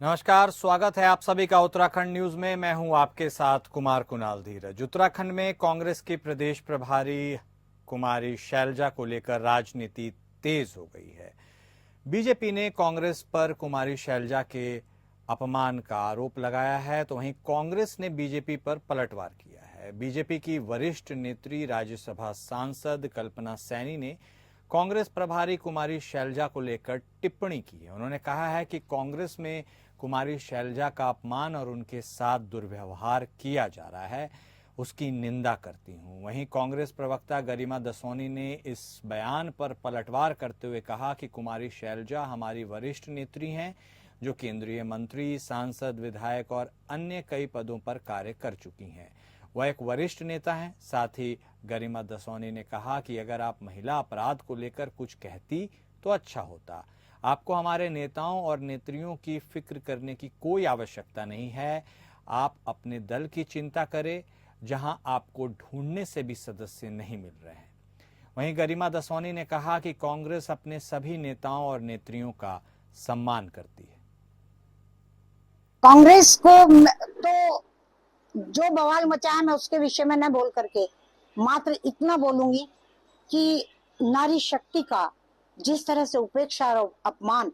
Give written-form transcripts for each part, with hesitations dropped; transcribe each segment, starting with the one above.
नमस्कार, स्वागत है आप सभी का उत्तराखंड न्यूज में। मैं हूं आपके साथ कुमार कुणाल धीरज। उत्तराखंड में कांग्रेस की प्रदेश प्रभारी कुमारी शैलजा को लेकर राजनीति तेज हो गई है। बीजेपी ने कांग्रेस पर कुमारी शैलजा के अपमान का आरोप लगाया है, तो वहीं कांग्रेस ने बीजेपी पर पलटवार किया है। बीजेपी की वरिष्ठ नेत्री राज्यसभा सांसद कल्पना सैनी ने कांग्रेस प्रभारी कुमारी शैलजा को लेकर टिप्पणी की है। उन्होंने कहा है कि कांग्रेस में कुमारी शैलजा का अपमान और उनके साथ दुर्व्यवहार किया जा रहा है, उसकी निंदा करती हूं। वहीं कांग्रेस प्रवक्ता गरिमा दसोनी ने इस बयान पर पलटवार करते हुए कहा कि कुमारी शैलजा हमारी वरिष्ठ नेत्री हैं, जो केंद्रीय मंत्री, सांसद, विधायक और अन्य कई पदों पर कार्य कर चुकी हैं। वह एक वरिष्ठ नेता हैं। साथ ही गरिमा दसोनी ने कहा कि अगर आप महिला अपराध को लेकर कुछ कहती तो अच्छा होता। आपको हमारे नेताओं और नेत्रियों की फिक्र करने की कोई आवश्यकता नहीं है। आप अपने दल की चिंता करें, जहां आपको ढूंढने से भी सदस्य नहीं मिल रहे हैं। वहीं गरिमा दसोनी ने कहा कि कांग्रेस अपने सभी नेताओं और नेत्रियों का सम्मान करती है। कांग्रेस को तो जो बवाल मचा है, मैं उसके विषय में न बोल करके मात्र इतना बोलूंगी कि नारी शक्ति का जिस तरह से उपेक्षा और अपमान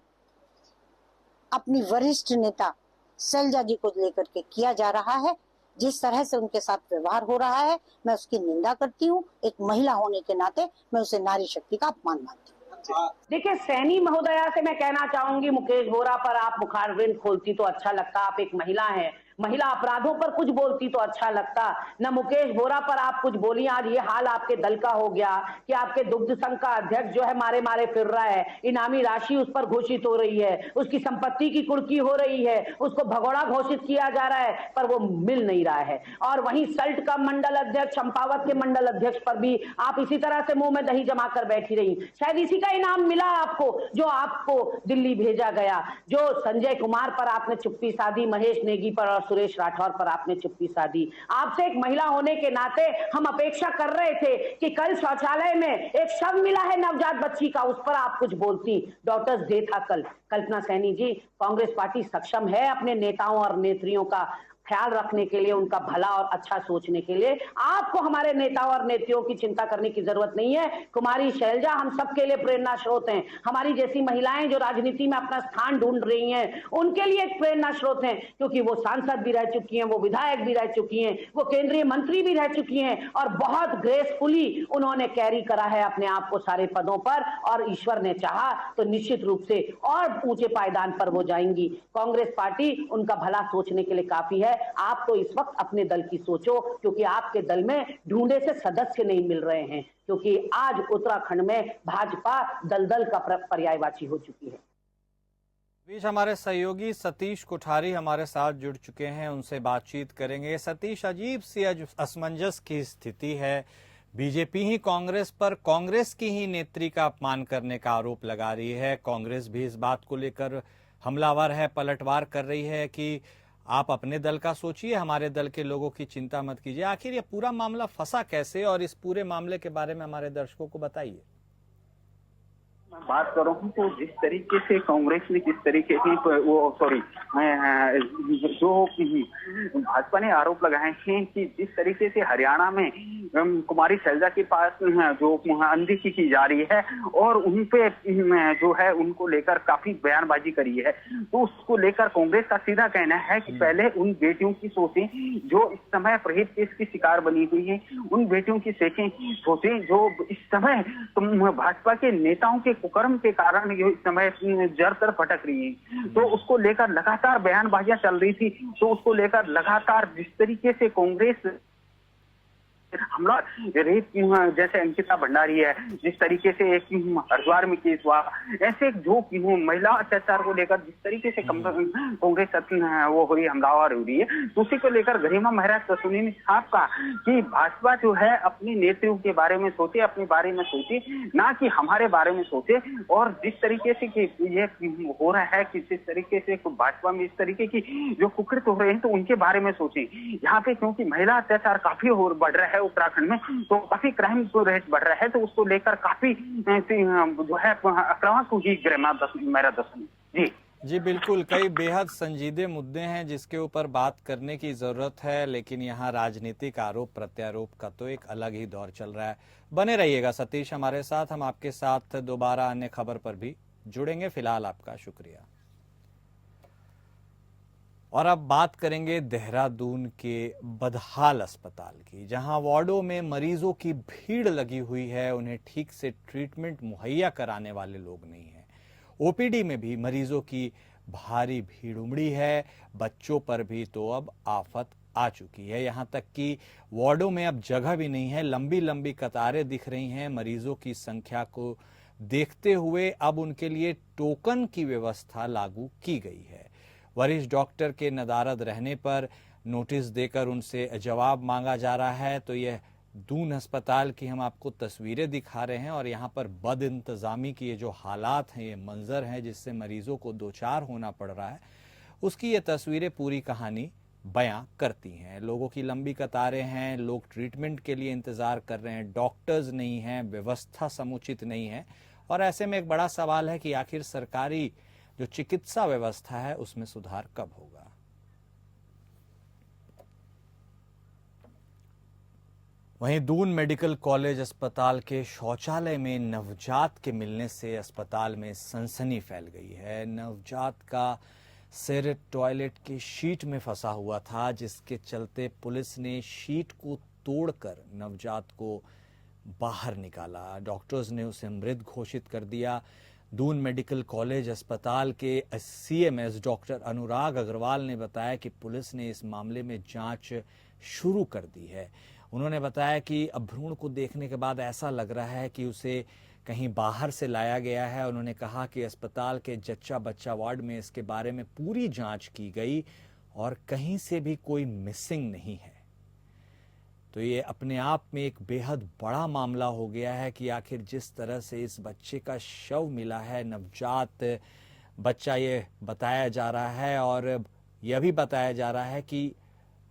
अपनी वरिष्ठ नेता शैलजा जी को लेकर के किया जा रहा है, जिस तरह से उनके साथ व्यवहार हो रहा है, मैं उसकी निंदा करती हूँ। एक महिला होने के नाते मैं उसे नारी शक्ति का अपमान मानती हूँ। देखिए, सैनी महोदया से मैं कहना चाहूंगी, मुकेश बोरा पर आप मुखारबिंद खोलती तो अच्छा लगता। आप एक महिला हैं, महिला अपराधों पर कुछ बोलती तो अच्छा लगता। न मुकेश बोरा पर आप कुछ बोली, आज ये हाल आपके दल का हो गया कि आपके दुग्ध संघ का अध्यक्ष जो है मारे मारे फिर रहा है। इनामी राशि उस पर घोषित हो रही है, उसकी संपत्ति की कुर्की हो रही है, उसको भगोड़ा घोषित किया जा रहा है, पर वो मिल नहीं रहा है। और वहीं सल्ट का मंडल अध्यक्ष, चंपावत के मंडल अध्यक्ष पर भी आप इसी तरह से मुंह में दही जमा कर बैठी रही। शायद इसी का इनाम मिला आपको, जो आपको दिल्ली भेजा गया। जो संजय कुमार पर आपने चुप्पी साधी, महेश नेगी पर और सुरेश राठौर पर आपने चुप्पी साधी। आपसे एक महिला होने के नाते हम अपेक्षा कर रहे थे कि कल शौचालय में एक शव मिला है नवजात बच्ची का, उस पर आप कुछ बोलती। डॉक्टर्स डे था कल। कल्पना सैनी जी, कांग्रेस पार्टी सक्षम है अपने नेताओं और नेत्रियों का ख्याल रखने के लिए, उनका भला और अच्छा सोचने के लिए। आपको हमारे नेताओं और नेत्रियों की चिंता करने की जरूरत नहीं है। कुमारी शैलजा हम सबके लिए प्रेरणा स्रोत हैं। हमारी जैसी महिलाएं जो राजनीति में अपना स्थान ढूंढ रही हैं, उनके लिए एक प्रेरणा स्रोत हैं, क्योंकि वो सांसद भी रह चुकी हैं, वो विधायक भी रह चुकी हैं, वो केंद्रीय मंत्री भी रह चुकी हैं और बहुत ग्रेसफुली उन्होंने कैरी करा है अपने आप को सारे पदों पर। और ईश्वर ने चाहा तो निश्चित रूप से और ऊंचे पायदान पर वो जाएंगी। कांग्रेस पार्टी उनका भला सोचने के लिए काफी है। आप तो इस वक्त अपने दल की सोचो, क्योंकि आपके दल में ढूंढे से सदस्य नहीं मिल रहे हैं, क्योंकि आज उत्तराखंड में भाजपा दलदल का पर्यायवाची हो चुकी है। बीच हमारे सहयोगी सतीश कोठारी हमारे साथ जुड़ चुके हैं, उनसे बातचीत करेंगे। सतीश, अजीब सी असमंजस की स्थिति है। बीजेपी ही कांग्रेस पर कांग्रेस की ही नेत्री का अपमान करने का आरोप लगा रही है। कांग्रेस भी इस बात को लेकर हमलावर है, पलटवार कर रही है कि आप अपने दल का सोचिए, हमारे दल के लोगों की चिंता मत कीजिए। आखिर ये पूरा मामला फंसा कैसे, और इस पूरे मामले के बारे में हमारे दर्शकों को बताइए। मैं बात कर रहा हूँ तो जिस तरीके से कांग्रेस ने जिस तरीके की जो भाजपा ने आरोप लगाए हैं कि जिस तरीके से हरियाणा में कुमारी शैलजा के पास जो अनदेखी की जा रही है और उन पे जो है उनको लेकर काफी बयानबाजी करी है, तो उसको लेकर कांग्रेस का सीधा कहना है कि पहले उन बेटियों की सोचें जो इस समय रेप केस की शिकार बनी हुई है, उन बेटियों की सोचें जो इस समय भाजपा के नेताओं के कुकर्म के कारण ये इस समय जड़ तर भटक रही है। तो उसको लेकर लगातार बयानबाजियां चल रही थी। तो उसको लेकर लगातार जिस तरीके से कांग्रेस हमला रेप जैसे अंकिता भंडारी है, जिस तरीके से एक हरिद्वार में केस हुआ, ऐसे जो महिला अत्याचार को लेकर जिस तरीके से कांग्रेस वो हो रही हमलावर हो रही है, तो उसी को लेकर गरिमा महाराज दसोनी ने साफ कहा कि भाजपा जो है अपनी नेत्रियों के बारे में सोचे, अपने बारे में सोचे, ना कि हमारे बारे में सोचे। और जिस तरीके से कि ये हो रहा है कि जिस तरीके से भाजपा में इस तरीके की जो कुकृत हो रहे हैं, तो उनके बारे में सोचे। यहाँ पे क्योंकि महिला अत्याचार काफी बढ़ रहा है उत्तराखंड में, तो काफी क्राइम रेट बढ़ रहा है, तो उसको लेकर काफी जो है आक्रामक हुई गरिमा महाराज दसोनी जी। जी बिल्कुल, कई बेहद संजीदे मुद्दे हैं जिसके ऊपर बात करने की जरूरत है, लेकिन यहाँ राजनीतिक आरोप प्रत्यारोप का तो एक अलग ही दौर चल रहा है। बने रहिएगा सतीश हमारे साथ, हम आपके साथ दोबारा अन्य खबर पर भी जुड़ेंगे। फिलहाल आपका शुक्रिया। और अब बात करेंगे देहरादून के बदहाल अस्पताल की, जहां वार्डों में मरीजों की भीड़ लगी हुई है। उन्हें ठीक से ट्रीटमेंट मुहैया कराने वाले लोग नहीं हैं। ओपीडी में भी मरीजों की भारी भीड़ उमड़ी है। बच्चों पर भी तो अब आफत आ चुकी है। यहां तक कि वार्डों में अब जगह भी नहीं है। लंबी लंबी कतारें दिख रही हैं। मरीजों की संख्या को देखते हुए अब उनके लिए टोकन की व्यवस्था लागू की गई है। वरिष्ठ डॉक्टर के नदारद रहने पर नोटिस देकर उनसे जवाब मांगा जा रहा है। तो यह दून अस्पताल की हम आपको तस्वीरें दिखा रहे हैं और यहाँ पर बद इंतजामी की ये जो हालात हैं, ये मंजर हैं जिससे मरीजों को दो चार होना पड़ रहा है, उसकी ये तस्वीरें पूरी कहानी बयां करती हैं। लोगों की लंबी कतारें हैं, लोग ट्रीटमेंट के लिए इंतजार कर रहे हैं, डॉक्टर्स नहीं हैं, व्यवस्था समुचित नहीं है। और ऐसे में एक बड़ा सवाल है कि आखिर सरकारी जो चिकित्सा व्यवस्था है उसमें सुधार कब होगा। वहीं दून मेडिकल कॉलेज अस्पताल के शौचालय में नवजात के मिलने से अस्पताल में सनसनी फैल गई है। नवजात का सिर टॉयलेट की शीट में फंसा हुआ था, जिसके चलते पुलिस ने शीट को तोड़कर नवजात को बाहर निकाला। डॉक्टर्स ने उसे मृत घोषित कर दिया। दून मेडिकल कॉलेज अस्पताल के सीएमएस डॉक्टर अनुराग अग्रवाल ने बताया कि पुलिस ने इस मामले में जांच शुरू कर दी है। उन्होंने बताया कि अब भ्रूण को देखने के बाद ऐसा लग रहा है कि उसे कहीं बाहर से लाया गया है। उन्होंने कहा कि अस्पताल के जच्चा बच्चा वार्ड में इसके बारे में पूरी जांच की गई और कहीं से भी कोई मिसिंग नहीं है। तो ये अपने आप में एक बेहद बड़ा मामला हो गया है कि आखिर जिस तरह से इस बच्चे का शव मिला है, नवजात बच्चा ये बताया जा रहा है, और यह भी बताया जा रहा है कि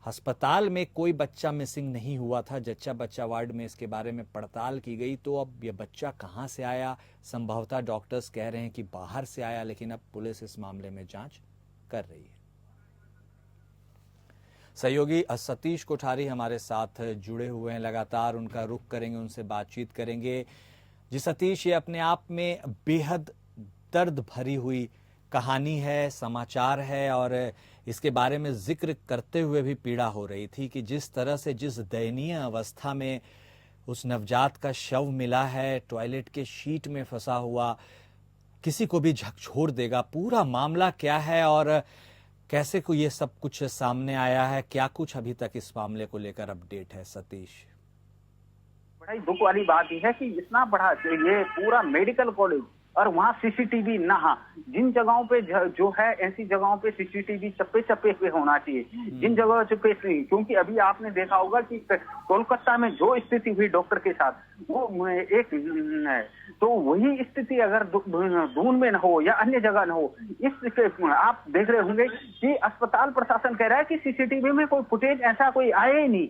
अस्पताल में कोई बच्चा मिसिंग नहीं हुआ था। जच्चा बच्चा वार्ड में इसके बारे में पड़ताल की गई। तो अब यह बच्चा कहां से आया, संभवतः डॉक्टर्स कह रहे हैं कि बाहर से आया, लेकिन अब पुलिस इस मामले में जांच कर रही है। सहयोगी सतीश कोठारी हमारे साथ जुड़े हुए हैं, लगातार उनका रुख करेंगे, उनसे बातचीत करेंगे। जी सतीश, ये अपने आप में बेहद दर्द भरी हुई कहानी है, समाचार है, और इसके बारे में जिक्र करते हुए भी पीड़ा हो रही थी कि जिस तरह से, जिस दयनीय अवस्था में उस नवजात का शव मिला है, टॉयलेट के शीट में फंसा हुआ, किसी को भी झकझोर देगा। पूरा मामला क्या है और कैसे को ये सब कुछ सामने आया है, क्या कुछ अभी तक इस मामले को लेकर अपडेट है सतीश? बड़ा ही दुख वाली बात यह है कि इतना बड़ा ये पूरा मेडिकल कॉलेज और वहाँ सीसीटीवी ना, जिन जगहों पे जो है ऐसी जगहों पे सीसीटीवी चप्पे चप्पे पे होना चाहिए, जिन जगहों पे नहीं। क्योंकि अभी आपने देखा होगा कि कोलकाता में जो स्थिति हुई डॉक्टर के साथ, वो एक तो वही स्थिति अगर दून में न हो या अन्य जगह न हो, इस आप देख रहे होंगे कि अस्पताल प्रशासन कह रहा है कि सीसीटीवी में कोई फुटेज ऐसा कोई आया ही नहीं।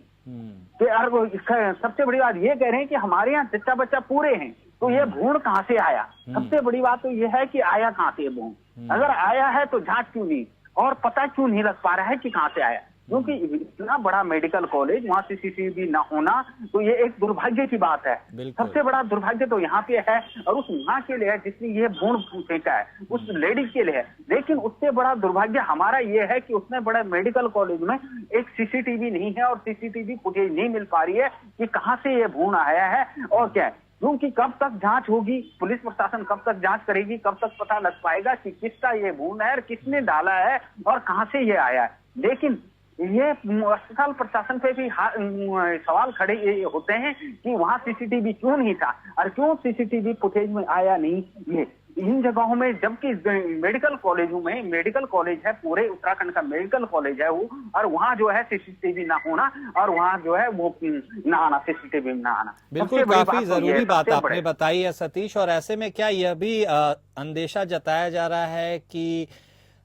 सबसे बड़ी बात ये कह रहे हैं कि हमारे यहाँ जच्चा बच्चा पूरे हैं, तो ये भ्रूण कहाँ से आया? सबसे बड़ी बात तो ये है कि आया कहाँ से भ्रूण? अगर आया है तो जांच क्यों नहीं, और पता क्यों नहीं लग पा रहा है कि कहाँ से आया? क्योंकि इतना बड़ा मेडिकल कॉलेज, वहाँ सीसीटीवी ना होना, तो ये एक दुर्भाग्य की बात है। सबसे बड़ा दुर्भाग्य तो यहाँ पे है, और उस माँ के लिए है जिसने ये भ्रूण फेंका है, उस लेडी के लिए है। लेकिन उससे बड़ा दुर्भाग्य हमारा ये है कि उतने बड़े मेडिकल कॉलेज में एक सीसीटीवी नहीं है, और सीसीटीवी फुटेज नहीं मिल पा रही है कि कहाँ से ये भ्रूण आया है और क्या है। क्योंकि कब तक जांच होगी, पुलिस प्रशासन कब तक जांच करेगी, कब तक पता लग पाएगा कि किसका ये भ्रूण है और किसने डाला है और कहां से ये आया है। लेकिन ये अस्पताल प्रशासन पे भी सवाल खड़े होते हैं कि वहां सीसीटीवी क्यों नहीं था और क्यों सीसीटीवी फुटेज में आया नहीं। ये इन जगहों में, जबकि मेडिकल कॉलेजों में, मेडिकल कॉलेज है, पूरे उत्तराखंड का मेडिकल कॉलेज है वो, और वहाँ जो है सीसीटीवी ना होना, और वहाँ जो है वो ना आना, सीसीटीवी ना आना। बिल्कुल, काफी जरूरी बात आपने बताई है सतीश। और ऐसे में क्या यह भी अंदेशा जताया जा रहा है कि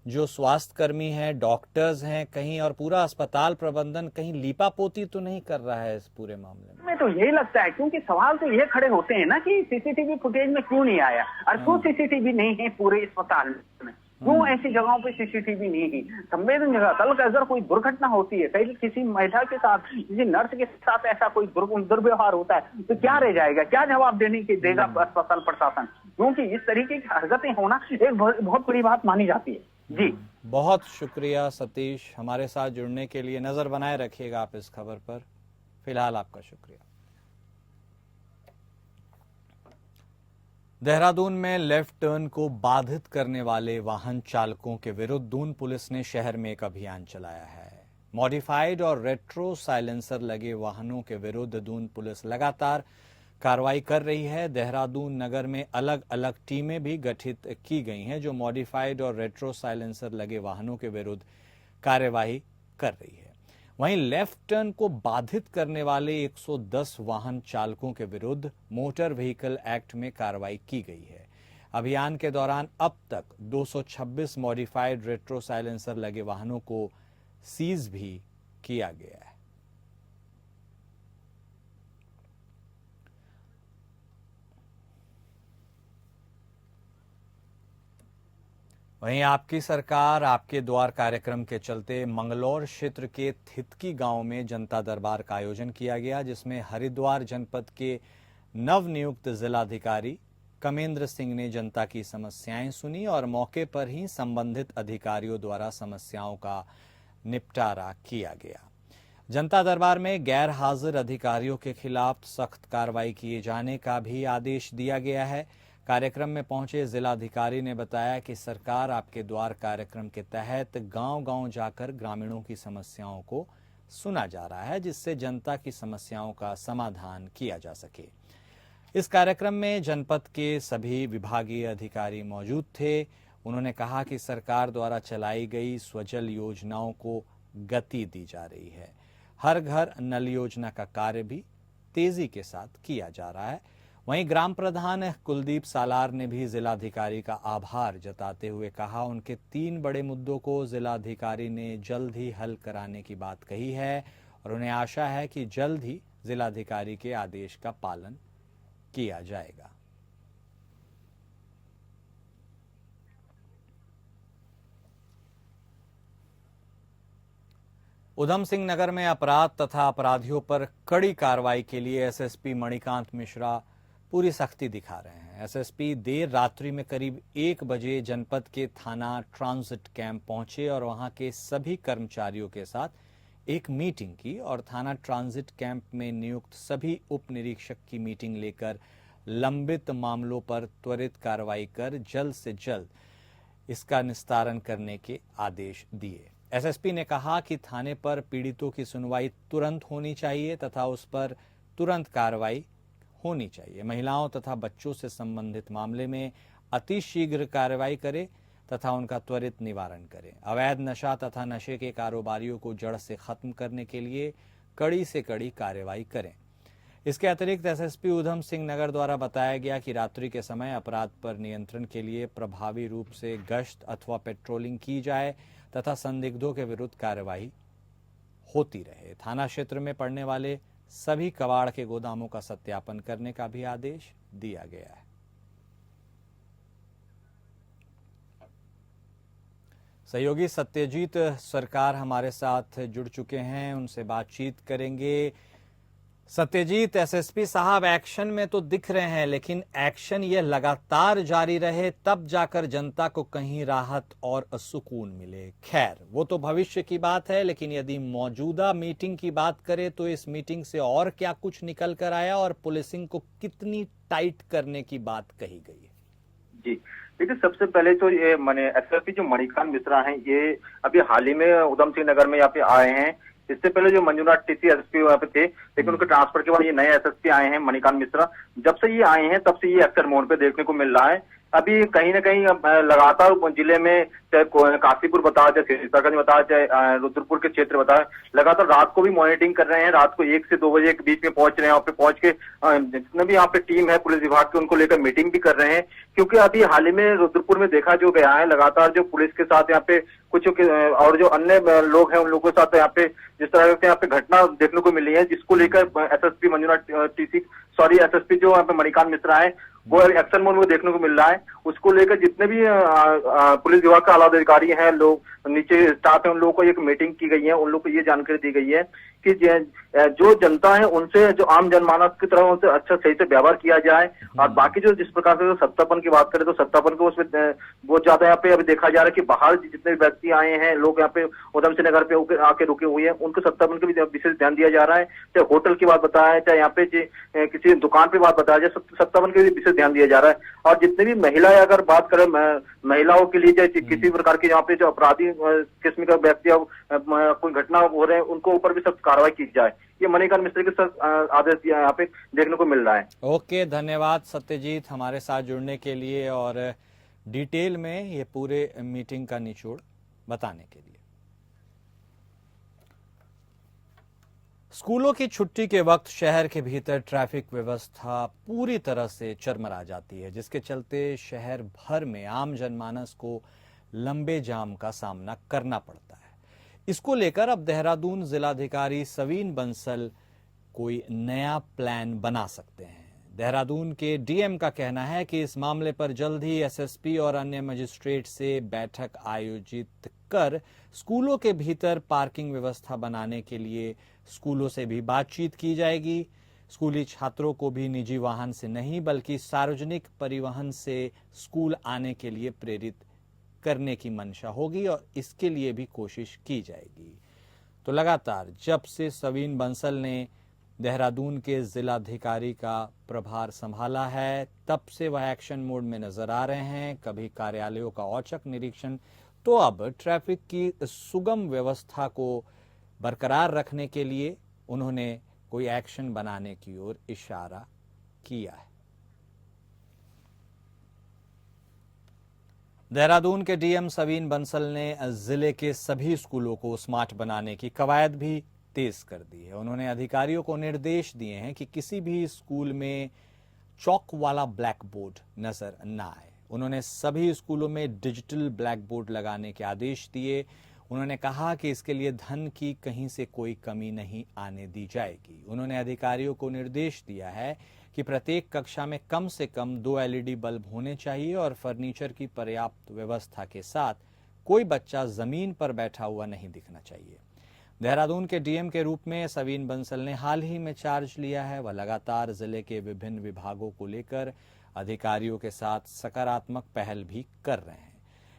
जो स्वास्थ्य कर्मी हैं, डॉक्टर्स हैं, कहीं और पूरा अस्पताल प्रबंधन कहीं लीपापोती तो नहीं कर रहा है इस पूरे मामले में? तो यही लगता है, क्योंकि सवाल तो ये खड़े होते हैं ना कि सीसीटीवी फुटेज में क्यों नहीं आया और क्यों सीसीटीवी नहीं है पूरे अस्पताल में। क्यों ऐसी जगहों पे सीसीटीवी नहीं है? संवेदन जगह, कल का अगर कोई दुर्घटना होती है, कहीं किसी महिला के साथ, किसी नर्स के साथ ऐसा कोई दुर्व्यवहार होता है तो क्या रह जाएगा, क्या जवाब देगा अस्पताल प्रशासन? क्योंकि इस तरीके की हरकतें होना एक बहुत बड़ी बात मानी जाती है। जी बहुत शुक्रिया सतीश, हमारे साथ जुड़ने के लिए। नजर बनाए रखिएगा आप इस खबर पर। फिलहाल आपका शुक्रिया। देहरादून में लेफ्ट टर्न को बाधित करने वाले वाहन चालकों के विरुद्ध दून पुलिस ने शहर में एक अभियान चलाया है। मॉडिफाइड और रेट्रो साइलेंसर लगे वाहनों के विरुद्ध दून पुलिस लगातार कार्रवाई कर रही है। देहरादून नगर में अलग अलग टीमें भी गठित की गई हैं जो मॉडिफाइड और रेट्रो साइलेंसर लगे वाहनों के विरुद्ध कार्यवाही कर रही है। वहीं लेफ्ट टर्न को बाधित करने वाले 110 वाहन चालकों के विरुद्ध मोटर व्हीकल एक्ट में कार्रवाई की गई है। अभियान के दौरान अब तक 226 मॉडिफाइड रेट्रो साइलेंसर लगे वाहनों को सीज भी किया गया है। वहीं आपकी सरकार आपके द्वार कार्यक्रम के चलते मंगलौर क्षेत्र के थितकी गांव में जनता दरबार का आयोजन किया गया, जिसमें हरिद्वार जनपद के नवनियुक्त जिलाधिकारी कमेंद्र सिंह ने जनता की समस्याएं सुनी और मौके पर ही संबंधित अधिकारियों द्वारा समस्याओं का निपटारा किया गया। जनता दरबार में गैर हाजिर अधिकारियों के खिलाफ सख्त कार्रवाई किए जाने का भी आदेश दिया गया है। कार्यक्रम में पहुंचे जिलाधिकारी ने बताया कि सरकार आपके द्वार कार्यक्रम के तहत गांव-गांव जाकर ग्रामीणों की समस्याओं को सुना जा रहा है, जिससे जनता की समस्याओं का समाधान किया जा सके। इस कार्यक्रम में जनपद के सभी विभागीय अधिकारी मौजूद थे। उन्होंने कहा कि सरकार द्वारा चलाई गई स्वजल योजनाओं को गति दी जा रही है। हर घर नल योजना का कार्य भी तेजी के साथ किया जा रहा है। वहीं ग्राम प्रधान कुलदीप सालार ने भी जिलाधिकारी का आभार जताते हुए कहा उनके 3 बड़े मुद्दों को जिलाधिकारी ने जल्द ही हल कराने की बात कही है और उन्हें आशा है कि जल्द ही जिलाधिकारी के आदेश का पालन किया जाएगा। उधम सिंह नगर में अपराध तथा अपराधियों पर कड़ी कार्रवाई के लिए एसएसपी मणिकांत मिश्रा पूरी सख्ती दिखा रहे हैं। एसएसपी देर रात्रि में करीब 1 बजे जनपद के थाना ट्रांजिट कैंप पहुंचे और वहां के सभी कर्मचारियों के साथ एक मीटिंग की और थाना ट्रांजिट कैंप में नियुक्त सभी उप निरीक्षक की मीटिंग लेकर लंबित मामलों पर त्वरित कार्रवाई कर जल्द से जल्द इसका निस्तारण करने के आदेश दिए। एसएसपी ने कहा कि थाने पर पीड़ितों की सुनवाई तुरंत होनी चाहिए तथा उस पर तुरंत कार्रवाई होनी चाहिए। महिलाओं तथा बच्चों से संबंधित मामले में अतिशीघ्र कार्रवाई करे तथा उनका त्वरित निवारण करें। अवैध नशा तथा नशे के कारोबारियों को जड़ से खत्म करने के लिए कड़ी से कड़ी कार्रवाई करें। इसके अतिरिक्त एसएसपी उधम सिंह नगर द्वारा बताया गया कि रात्रि के समय अपराध पर नियंत्रण के लिए प्रभावी रूप से गश्त अथवा पेट्रोलिंग की जाए तथा संदिग्धों के विरुद्ध कार्रवाई होती रहे। थाना क्षेत्र में पड़ने वाले सभी कबाड़ के गोदामों का सत्यापन करने का भी आदेश दिया गया है। सहयोगी सत्यजीत सरकार हमारे साथ जुड़ चुके हैं, उनसे बातचीत करेंगे। सत्यजीत, एसएसपी साहब एक्शन में तो दिख रहे हैं, लेकिन एक्शन ये लगातार जारी रहे तब जाकर जनता को कहीं राहत और सुकून मिले। खैर, वो तो भविष्य की बात है, लेकिन यदि मौजूदा मीटिंग की बात करें तो इस मीटिंग से और क्या कुछ निकल कर आया और पुलिसिंग को कितनी टाइट करने की बात कही गई है? जी देखिए, सबसे पहले तो ये माने एसएसपी जो मणिकांत मिश्रा हैं, ये अभी हाल ही में उधम सिंह नगर में यहाँ पे आए हैं। इससे पहले जो मंजुनाथ टीसी एसएसपी वहाँ पे थे, लेकिन उनके ट्रांसफर के बाद ये नए एसएसपी आए हैं मणिकांत मिश्रा। जब से ये आए हैं तब से ये अक्सर मोड़ पे देखने को मिल रहा है। अभी कहीं ना कहीं लगातार जिले में, चाहे काशीपुर बताया, चाहे सीतागंज बताया, चाहे रुद्रपुर के क्षेत्र बताया, लगातार रात को भी मॉनिटरिंग कर रहे हैं। रात को 1 से 2 बजे के बीच में पहुंच रहे हैं। यहाँ पे पहुंच के जितने भी यहाँ पे टीम है पुलिस विभाग की, उनको लेकर मीटिंग भी कर रहे हैं। क्योंकि अभी हाल ही में रुद्रपुर में देखा जो गया है, लगातार जो पुलिस के साथ यहाँ पे कुछ और जो अन्य लोग हैं उन लोगों के साथ यहाँ पे जिस तरह के यहाँ पे घटना देखने को मिली है, जिसको लेकर एसएसपी जो यहाँ पे मणिकांत मिश्रा है, वो एक्शन मोड में देखने को मिल रहा है। उसको लेकर जितने भी पुलिस विभाग के आला अधिकारी हैं, लोग नीचे स्टाफ है, उन लोगों को एक मीटिंग की गई है, उन लोगों को ये जानकारी दी गई है कि जो जनता है उनसे, जो आम जनमानस की तरह उनसे अच्छा सही से व्यवहार किया जाए। और बाकी जो जिस प्रकार से सत्तापन की बात करें तो सत्तापन को उसमें बहुत ज्यादा यहाँ पे अभी देखा जा रहा है कि बाहर जितने व्यक्ति आए हैं, लोग यहाँ पे उधम सिंह नगर पे आके रुके हुए हैं, उनको सत्तापन का भी विशेष ध्यान दिया जा रहा है। चाहे होटल की बात बताया, चाहे यहाँ पे किसी दुकान पे बात बताया जाए, सत्तापन के भी विशेष ध्यान दिया जा रहा है। और जितने भी महिलाएं अगर बात करें, महिलाओं के लिए चाहे किसी प्रकार के यहाँ पे जो अपराधी किस्म का व्यक्ति कोई घटना हो रहे हैं, उनको ऊपर भी सख्त कार्रवाई की जाए। ये मणिकांत मिश्रा के सख्त आदेश यहाँ पे देखने को मिल रहा है। ओके, धन्यवाद सत्यजीत हमारे साथ जुड़ने के लिए और डिटेल में ये पूरे मीटिंग का निचोड़ बताने के लिए। स्कूलों की छुट्टी के वक्त शहर के भीतर ट्रैफिक व्यवस्था पूरी तरह से चरमरा जाती है, जिसके चलते शहर भर में आम जनमानस को लंबे जाम का सामना करना पड़ता है। इसको लेकर अब देहरादून जिलाधिकारी सवीन बंसल कोई नया प्लान बना सकते हैं। देहरादून के डीएम का कहना है कि इस मामले पर जल्द ही एसएसपी और अन्य मजिस्ट्रेट से बैठक आयोजित कर स्कूलों के भीतर पार्किंग व्यवस्था बनाने के लिए स्कूलों से भी बातचीत की जाएगी। स्कूली छात्रों को भी निजी वाहन से नहीं बल्कि सार्वजनिक परिवहन से स्कूल आने के लिए प्रेरित करने की मंशा होगी और इसके लिए भी कोशिश की जाएगी। तो लगातार जब से सवीन बंसल ने देहरादून के जिलाधिकारी का प्रभार संभाला है, तब से वह एक्शन मोड में नजर आ रहे हैं। कभी कार्यालयों का औचक निरीक्षण, तो अब ट्रैफिक की सुगम व्यवस्था को बरकरार रखने के लिए उन्होंने कोई एक्शन बनाने की ओर इशारा किया है। देहरादून के डीएम सवीन बंसल ने जिले के सभी स्कूलों को स्मार्ट बनाने की कवायद भी तेज कर दी है। उन्होंने अधिकारियों को निर्देश दिए हैं कि किसी भी स्कूल में चौक वाला ब्लैक बोर्ड नजर न आए। उन्होंने सभी स्कूलों में डिजिटल ब्लैक बोर्ड लगाने के आदेश दिए। उन्होंने कहा कि इसके लिए धन की कहीं से कोई कमी नहीं आने दी जाएगी। उन्होंने अधिकारियों को निर्देश दिया है कि प्रत्येक कक्षा में कम से कम 2 एलईडी बल्ब होने चाहिए और फर्नीचर की पर्याप्त व्यवस्था के साथ कोई बच्चा जमीन पर बैठा हुआ नहीं दिखना चाहिए। देहरादून के डीएम के रूप में सवीन बंसल ने हाल ही में चार्ज लिया है। वह लगातार जिले के विभिन्न विभागों को लेकर अधिकारियों के साथ सकारात्मक पहल भी कर रहे हैं।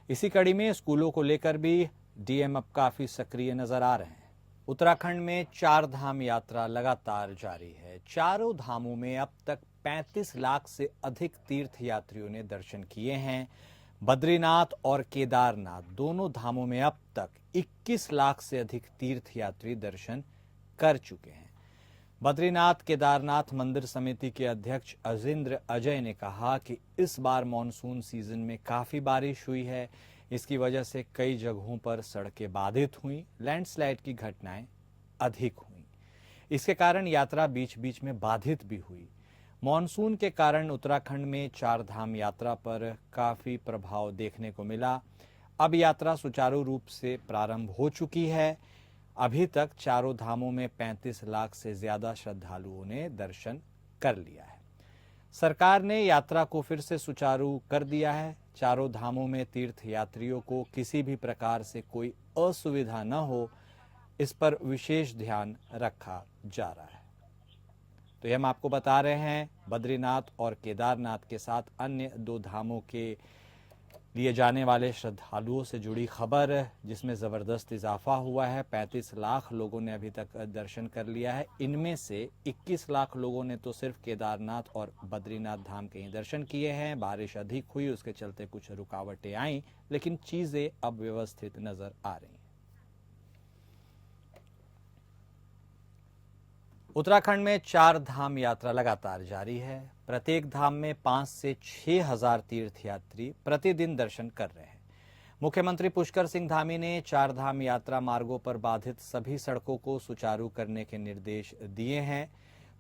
इसी कड़ी में स्कूलों को लेकर भी डीएम अब काफी सक्रिय नजर आ रहे हैं। उत्तराखंड में 4 धाम यात्रा लगातार जारी है। चारों धामों में अब तक 35 लाख से अधिक तीर्थ यात्रियों ने दर्शन किए हैं। बद्रीनाथ और केदारनाथ दोनों धामों में अब तक 21 लाख से अधिक तीर्थ यात्री दर्शन कर चुके हैं। बद्रीनाथ केदारनाथ मंदिर समिति के अध्यक्ष अजिंद्र अजय ने कहा कि इस बार मॉनसून सीजन में काफी बारिश हुई है। इसकी वजह से कई जगहों पर सड़कें बाधित हुई, लैंडस्लाइड की घटनाएं अधिक हुई। इसके कारण यात्रा बीच बीच में बाधित भी हुई। मॉनसून के कारण उत्तराखंड में 4 धाम यात्रा पर काफी प्रभाव देखने को मिला। अब यात्रा सुचारू रूप से प्रारंभ हो चुकी है। अभी तक चारों धामों में 35 लाख से ज्यादा श्रद्धालुओं ने दर्शन कर लिया है। सरकार ने यात्रा को फिर से सुचारू कर दिया है। चारों धामों में तीर्थ यात्रियों को किसी भी प्रकार से कोई असुविधा न हो, इस पर विशेष ध्यान रखा जा रहा है। तो ये हम आपको बता रहे हैं बद्रीनाथ और केदारनाथ के साथ अन्य 2 धामों के लिए जाने वाले श्रद्धालुओं से जुड़ी खबर, जिसमें जबरदस्त इजाफा हुआ है। 35 लाख लोगों ने अभी तक दर्शन कर लिया है। इनमें से 21 लाख लोगों ने तो सिर्फ केदारनाथ और बद्रीनाथ धाम के ही दर्शन किए हैं। बारिश अधिक हुई, उसके चलते कुछ रुकावटें आईं, लेकिन चीजें अब व्यवस्थित नजर आ रही हैं। उत्तराखंड में 4 धाम यात्रा लगातार जारी है। प्रत्येक धाम में 5 से 6 हजार तीर्थयात्री प्रतिदिन दर्शन कर रहे हैं। मुख्यमंत्री पुष्कर सिंह धामी ने 4 धाम यात्रा मार्गों पर बाधित सभी सड़कों को सुचारू करने के निर्देश दिए हैं।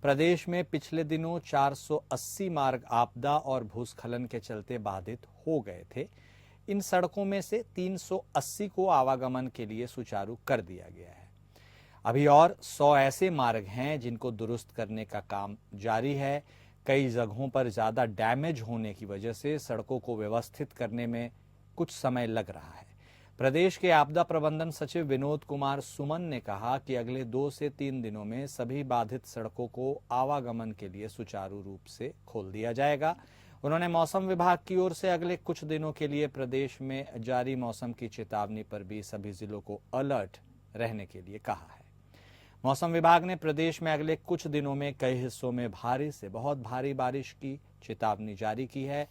प्रदेश में पिछले दिनों 480 मार्ग आपदा और भूस्खलन के चलते बाधित हो गए थे। इन सड़कों में से 380 को आवागमन के लिए सुचारू कर दिया गया है। अभी और 100 ऐसे मार्ग हैं जिनको दुरुस्त करने का काम जारी है। कई जगहों पर ज्यादा डैमेज होने की वजह से सड़कों को व्यवस्थित करने में कुछ समय लग रहा है। प्रदेश के आपदा प्रबंधन सचिव विनोद कुमार सुमन ने कहा कि अगले 2 से 3 दिनों में सभी बाधित सड़कों को आवागमन के लिए सुचारू रूप से खोल दिया जाएगा। उन्होंने मौसम विभाग की ओर से अगले कुछ दिनों के लिए प्रदेश में जारी मौसम की चेतावनी पर भी सभी जिलों को अलर्ट रहने के लिए कहा है। मौसम विभाग ने प्रदेश में अगले कुछ दिनों में कई हिस्सों में भारी से बहुत भारी बारिश की चेतावनी जारी की है।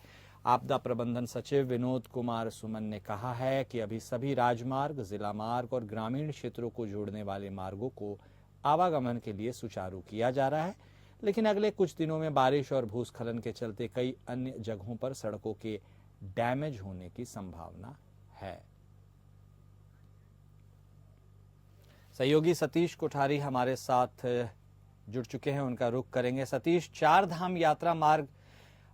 आपदा प्रबंधन सचिव विनोद कुमार सुमन ने कहा है कि अभी सभी राजमार्ग, जिला मार्ग और ग्रामीण क्षेत्रों को जोड़ने वाले मार्गों को आवागमन के लिए सुचारू किया जा रहा है, लेकिन अगले कुछ दिनों में बारिश और भूस्खलन के चलते कई अन्य जगहों पर सड़कों के डैमेज होने की संभावना है। सहयोगी सतीश कोठारी हमारे साथ जुड़ चुके हैं, उनका रुख करेंगे। सतीश, 4 धाम यात्रा मार्ग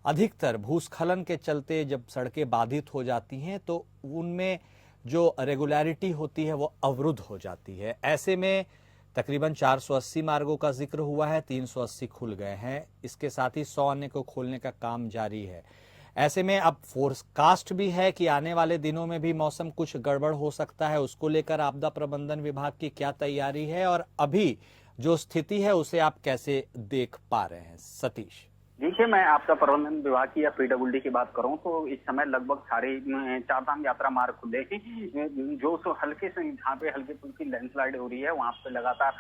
अधिकतर भूस्खलन के चलते जब सड़कें बाधित हो जाती हैं तो उनमें जो रेगुलरिटी होती है वो अवरुद्ध हो जाती है। ऐसे में तकरीबन 480 मार्गों का जिक्र हुआ है, 380 खुल गए हैं। इसके साथ ही 100 अन्य को खोलने का काम जारी है। ऐसे में अब फोरकास्ट भी है कि आने वाले दिनों में भी मौसम कुछ गड़बड़ हो सकता है। उसको लेकर आपदा प्रबंधन विभाग की क्या तैयारी है और अभी जो स्थिति है उसे आप कैसे देख पा रहे हैं? सतीश। देखिए, मैं आपदा प्रबंधन विभाग की या पीडब्ल्यूडी की बात करूं तो इस समय लगभग सारे 4 धाम यात्रा मार्ग खुले हैं। जो हल्के से जहाँ पे हल्के फुल्की लैंडस्लाइड हो रही है वहां पे लगातार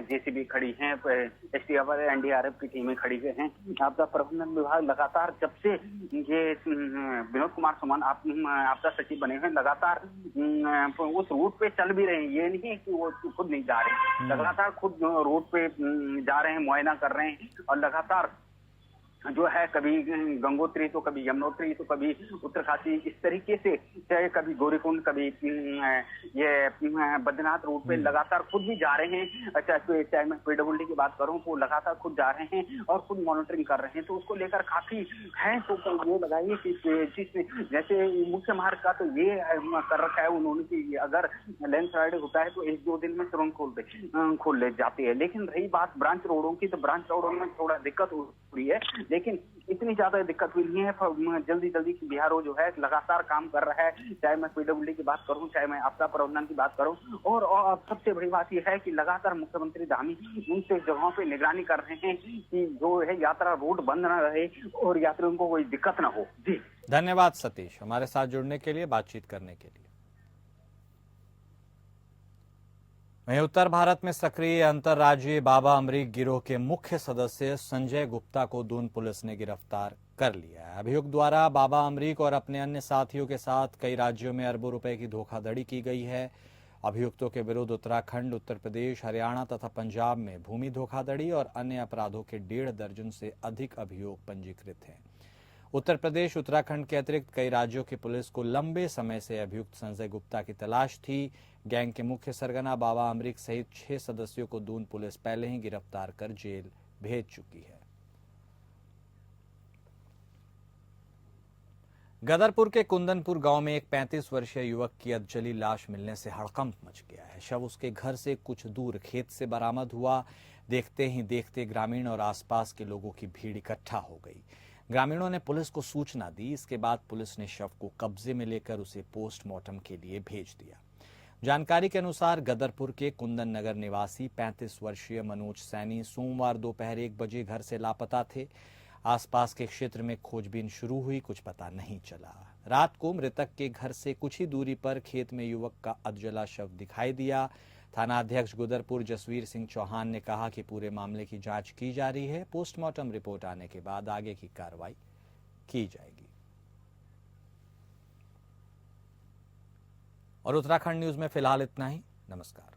जेसीबी खड़ी है, एसडीआरएफ, एनडीआरएफ की टीमें खड़ी हैं। आपदा प्रबंधन विभाग लगातार जब से ये विनोद कुमार सुमन आपदा सचिव बने हैं लगातार उस रूट पे चल भी रहे हैं। ये नहीं है कि वो खुद नहीं जा रहे, लगातार खुद रूट पे जा रहे हैं, मुआयना कर रहे हैं और लगातार जो है कभी गंगोत्री तो कभी यमुनोत्री तो कभी उत्तरकाशी, इस तरीके से चाहे कभी गौरीकुंड, कभी ये बद्रीनाथ रूट पे लगातार खुद भी जा रहे हैं। चाहे मैं पीडब्ल्यूडी की बात करूं तो लगातार खुद जा रहे हैं और खुद मॉनिटरिंग कर रहे हैं। तो उसको लेकर काफी है तो ये लगाइए कि जैसे मुख्य मार्ग का तो ये कर रखा है उन्होंने कि अगर लैंडस्लाइड होता है तो 1-2 दिन में तुरंत खोल ले जाती है। लेकिन रही बात ब्रांच रोडों की, तो ब्रांच रोडों में थोड़ा दिक्कत हो रही है, लेकिन इतनी ज्यादा दिक्कत हुई नहीं है। जल्दी बिहार जो है लगातार काम कर रहा है। चाहे मैं पीडब्ल्यूडी की बात करूं, चाहे मैं आपदा प्रबंधन की बात करूं, और सबसे बड़ी बात यह है कि लगातार मुख्यमंत्री धामी उन जगहों पे निगरानी कर रहे हैं कि जो है यात्रा रूट बंद न रहे और यात्रियों को कोई दिक्कत न हो। जी धन्यवाद सतीश, हमारे साथ जुड़ने के लिए, बातचीत करने के लिए। वहीं उत्तर भारत में सक्रिय अंतर्राज्यीय बाबा अमरीक गिरोह के मुख्य सदस्य संजय गुप्ता को दून पुलिस ने गिरफ्तार कर लिया है। अभियुक्त द्वारा बाबा अमरीक और अपने अन्य साथियों के साथ कई राज्यों में अरबों रुपए की धोखाधड़ी की गई है। अभियुक्तों के विरुद्ध उत्तराखंड, उत्तर प्रदेश, हरियाणा तथा पंजाब में भूमि धोखाधड़ी और अन्य अपराधों के 1.5 दर्जन से अधिक अभियोग पंजीकृत हैं। उत्तर प्रदेश, उत्तराखंड के अतिरिक्त कई राज्यों की पुलिस को लंबे समय से अभियुक्त संजय गुप्ता की तलाश थी। गैंग के मुख्य सरगना बाबा अमरीक सहित 6 सदस्यों को दून पुलिस पहले ही गिरफ्तार कर जेल भेज चुकी है। गदरपुर के कुंदनपुर गांव में एक 35 वर्षीय युवक की अधजली लाश मिलने से हड़कंप मच गया है। शव उसके घर से कुछ दूर खेत से बरामद हुआ। देखते ही देखते ग्रामीण और आसपास के लोगों की भीड़ इकट्ठा हो गई। ग्रामीणों ने पुलिस को सूचना दी। इसके बाद पुलिस ने शव को कब्जे में लेकर उसे पोस्टमार्टम के लिए भेज दिया। जानकारी के अनुसार गदरपुर के कुंदन नगर निवासी 35 वर्षीय मनोज सैनी सोमवार दोपहर 1 बजे घर से लापता थे। आसपास के क्षेत्र में खोजबीन शुरू हुई, कुछ पता नहीं चला। रात को मृतक के घर से कुछ ही दूरी पर खेत में युवक का अधजला शव दिखाई दिया। थानाध्यक्ष गुदरपुर जसवीर सिंह चौहान ने कहा कि पूरे मामले की जांच की जा रही है। पोस्टमार्टम रिपोर्ट आने के बाद आगे की कार्रवाई की जाएगी। और उत्तराखंड न्यूज में फिलहाल इतना ही। नमस्कार।